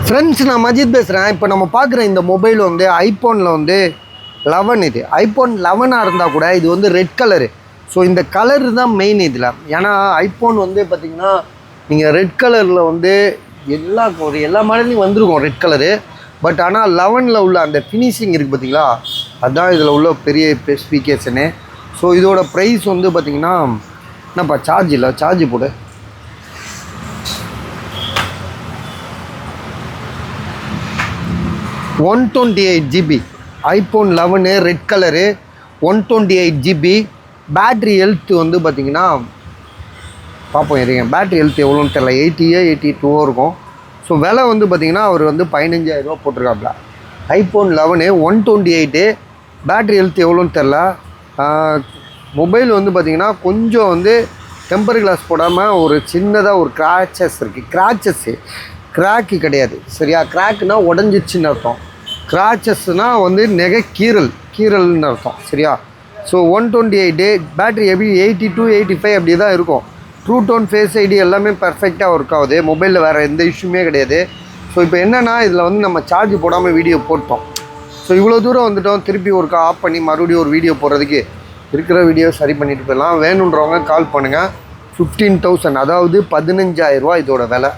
Friends, நான் மஜித் பேசுகிறேன். இப்போ நம்ம பார்க்குற இந்த மொபைல் வந்து ஐஃபோனில் வந்து 11. இது ஐஃபோன் 11 இருந்தால் கூட இது வந்து ரெட் கலரு. ஸோ இந்த கலர் தான் மெயின் இதில். ஏன்னா ஐஃபோன் வந்து பார்த்திங்கன்னா நீங்கள் ரெட் கலரில் வந்து எல்லா மாடல்லையும் வந்திருக்கும் ரெட் கலரு. பட் ஆனால் 11 உள்ள அந்த ஃபினிஷிங் இருக்குது பார்த்தீங்களா, அதுதான் இதில் உள்ள பெரிய ஸ்பெசிஃபிகேஷனு. ஸோ இதோட ப்ரைஸ் வந்து பார்த்திங்கன்னா, என்னப்பா சார்ஜ் இல்லை, சார்ஜ் போடு. 128 GB iPhone 11 red colour, 128 GB. Battery health வந்து பார்த்திங்கன்னா பார்ப்போம் இருங்க, பேட்ரி ஹெல்த் எவ்வளோன்னு தெரில, 82 இருக்கும். ஸோ விலை வந்து பார்த்திங்கன்னா அவர் வந்து 15,000 போட்டிருக்காப்புல. ஐஃபோன் 11 128, பேட்ரி ஹெல்த் எவ்வளோன்னு தெரில. மொபைல் வந்து பார்த்திங்கன்னா கொஞ்சம் வந்து டெம்பர் கிளாஸ் போடாமல் ஒரு சின்னதாக ஒரு கிராச்சஸ் இருக்குது. கிராக்கு கிடையாது சரியா. கிராக்குனா உடஞ்சிச்சின்னு அர்த்தம், கிராச்சஸ்னால் வந்து கீரல்னு அர்த்தம் சரியா. ஸோ 128, பேட்ரி எப்படி 82 85 அப்படி தான் இருக்கும். ட்ரூ டோன், ஃபேஸ் ஐடி எல்லாமே பர்ஃபெக்டாக ஒர்க் ஆகுது. மொபைலில் வேறு எந்த இஷ்யூமே கிடையாது. ஸோ இப்போ என்னென்னா இதில் வந்து நம்ம சார்ஜ் போடாமல் வீடியோ போட்டோம். ஸோ இவ்வளோ தூரம் வந்துட்டோம், திருப்பி ஒருக்கா ஆஃப் பண்ணி மறுபடியும் ஒரு வீடியோ போடுறதுக்கு இருக்கிற வீடியோ சரி பண்ணிட்டு போயிடலாம். வேணுன்றவங்க கால் பண்ணுங்கள். 15,000, அதாவது 15,000 இதோட விலை.